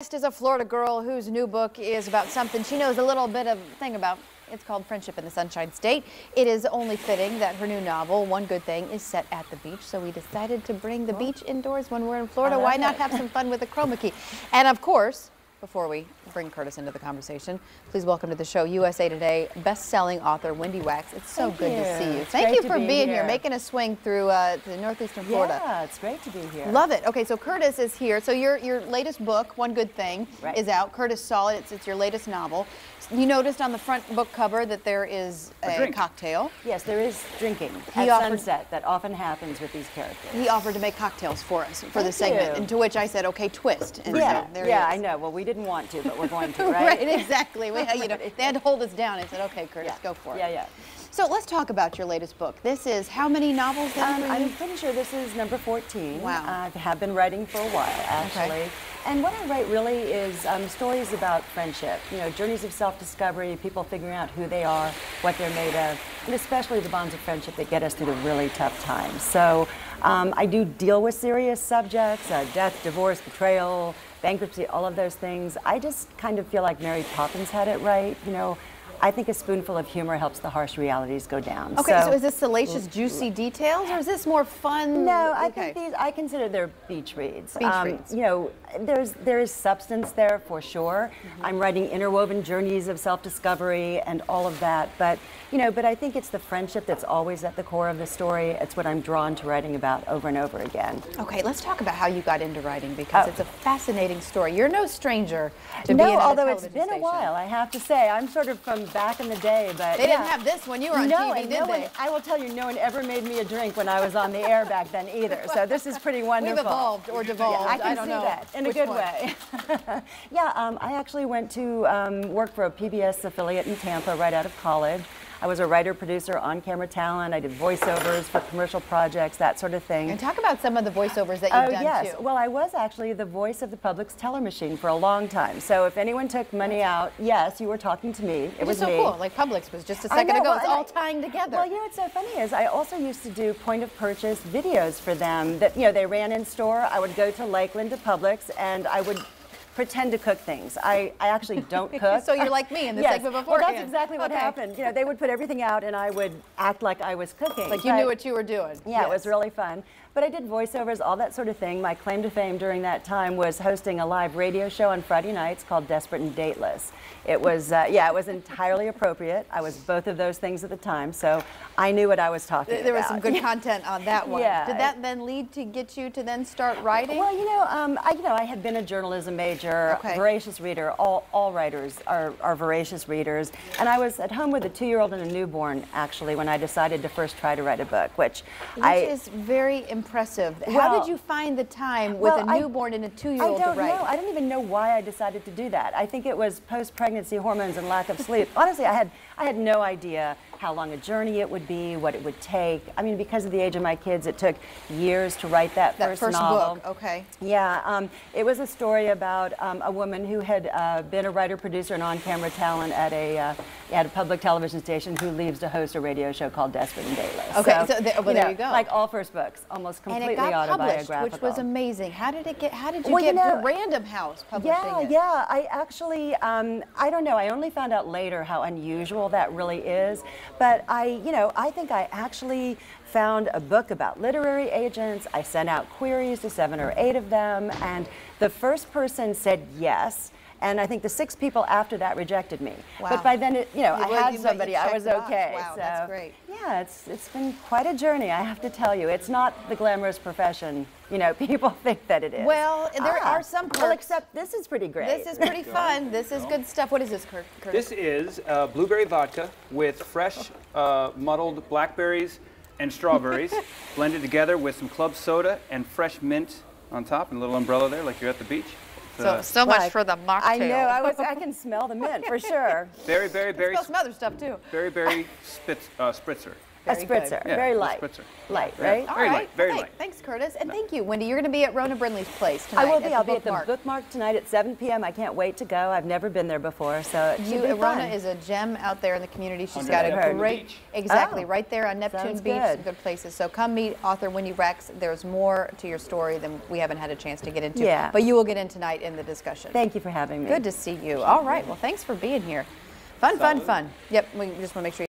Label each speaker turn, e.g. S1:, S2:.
S1: Next is a Florida girl whose new book is about something she knows a little bit of thing about. It's called Friendship in the Sunshine State. It is only fitting that her new novel, One Good Thing, is set at the beach. So we decided to bring the beach indoors when we're in Florida. Why not have some fun with the chroma key? And of course, before we bring Curtis into the conversation, please welcome to the show USA Today best-selling author Wendy Wax. It's so good to see you. Thank you for being here, making a swing through the northeastern Florida.
S2: Yeah, it's great to be here.
S1: Love it. Okay, so Curtis is here. So your latest book, One Good Thing, is out. Curtis saw it. It's your latest novel. You noticed on the front book cover that there is a cocktail.
S2: Yes, there is drinking at sunset. That often happens with these characters.
S1: He offered to make cocktails for us for the segment, and to which I said, okay, twist. And
S2: yeah,
S1: so there he is.
S2: I know. Well, we didn't want to, but we're going to, right?
S1: Right, exactly. They had to hold us down. I said, okay, Curtis, go for it.
S2: Yeah.
S1: So let's talk about your latest book. This is how many novels?
S2: I'm pretty sure this is number 14.
S1: Wow.
S2: I have been writing for a while, actually.
S1: Okay.
S2: And what I write really is stories about friendship, journeys of self-discovery, people figuring out who they are, what they're made of, and especially the bonds of friendship that get us through the really tough times. So I do deal with serious subjects, death, divorce, betrayal, bankruptcy, all of those things. I just kind of feel like Mary Poppins had it right, I think a spoonful of humor helps the harsh realities go down.
S1: Okay, so is this salacious, juicy details, or is this more fun?
S2: No, I think I consider they're beach reads.
S1: Beach reads.
S2: There is substance there for sure. I'm writing interwoven journeys of self-discovery and all of that, but I think it's the friendship that's always at the core of the story. It's what I'm drawn to writing about over and over again.
S1: Okay, let's talk about how you got into writing, because it's a fascinating story. You're no stranger to being on a
S2: although
S1: television
S2: it's been
S1: station.
S2: a while, I have to say. I'm sort of from back in the day, but
S1: they didn't have this when you were on TV, did they?
S2: I will tell you, no one ever made me a drink when I was on the air back then either. So this is pretty wonderful.
S1: We've evolved or devolved.
S2: Yeah, I
S1: don't
S2: see
S1: know
S2: that in a good way. I actually went to work for a PBS affiliate in Tampa right out of college. I was a writer, producer, on-camera talent. I did voiceovers for commercial projects, that sort of thing.
S1: And talk about some of the voiceovers that you've done too.
S2: Well, I was actually the voice of the Public's teller machine for a long time. So if anyone took money out, yes, you were talking to me. It was
S1: so
S2: me.
S1: Cool. Like Publix was just a second ago. It's all tying together.
S2: Well, what's so funny is I also used to do point-of-purchase videos for them that they ran in store. I would go to Lakeland to Publix and I would pretend to cook things. I actually don't cook.
S1: So you're like me in the segment beforehand.
S2: Well, that's exactly what happened. They would put everything out and I would act like I was cooking.
S1: Like you knew what you were doing.
S2: Yeah, it was really fun. But I did voiceovers, all that sort of thing. My claim to fame during that time was hosting a live radio show on Friday nights called Desperate and Dateless. It was, it was entirely appropriate. I was both of those things at the time, so I knew what I was talking about.
S1: There was some good content on that one.
S2: Yeah.
S1: Did that then lead to get you to then start writing?
S2: Well, I had been a journalism major, voracious reader. All writers are voracious readers. And I was at home with a 2-year-old and a newborn, actually, when I decided to first try to write a book, which
S1: is very impressive. How did you find the time with a newborn and a 2-year-old to write?
S2: I don't even know why I decided to do that. I think it was post-pregnancy hormones and lack of sleep. Honestly, I had no idea how long a journey it would be, what it would take. I mean, because of the age of my kids, it took years to write that first novel.
S1: Book, okay.
S2: Yeah, it was a story about a woman who had been a writer, producer, and on-camera talent at a public television station who leaves to host a radio show called Desperate and Dateless.
S1: Okay, so there you go.
S2: Like all first books, almost completely autobiographical.
S1: And it got published, which was amazing. How did you get to Random House publishing it?
S2: Yeah, I actually, I don't know, I only found out later how unusual that really is. But I think I actually found a book about literary agents. I sent out queries to 7 or 8 of them, and the first person said yes. And I think the 6 people after that rejected me. Wow. But by then, I had somebody. I was okay.
S1: Wow,
S2: so,
S1: that's great.
S2: Yeah, it's been quite a journey, I have to tell you. It's not the glamorous profession, people think that it is.
S1: Well, there are some perks.
S2: Well, except this is pretty great.
S1: This is pretty fun. This is good stuff. What is this, Curtis?
S3: This is blueberry vodka with fresh muddled blackberries and strawberries blended together with some club soda and fresh mint on top, and a little umbrella there like you're at the beach.
S1: So much for the mocktail.
S2: I know. I can smell the mint for sure.
S3: Very, very, very.
S1: Smell some other stuff too.
S3: Very, very spritzer.
S1: Very good.
S2: spritzer,
S3: Yeah,
S2: very
S3: a
S2: light.
S3: spritzer.
S2: Light,
S3: Yeah.
S2: right?
S1: All
S3: Very
S1: right.
S3: light, very
S1: Okay.
S3: light.
S1: Thanks, Curtis. And thank you, Wendy. You're going to be at Rona Brindley's place tonight.
S2: I will be. I'll be at the
S1: Bookmark.
S2: Bookmark tonight at 7 p.m. I can't wait to go. I've never been there before, so it should be
S1: Rona
S2: fun.
S1: is a gem out there in the community. She's
S3: Under
S1: got a
S3: Neptune
S1: great,
S3: Beach.
S1: exactly,
S2: Oh,
S1: right there on Neptune
S2: sounds
S1: Beach.
S2: good.
S1: Some good places. So come meet author Wendy Rex. There's more to your story than we haven't had a chance to get into.
S2: Yeah.
S1: But you will get in tonight in the discussion.
S2: Thank you for having me.
S1: Good to see you. All right. Well, thanks for being here. Fun, fun, fun. Yep. We just want to make sure.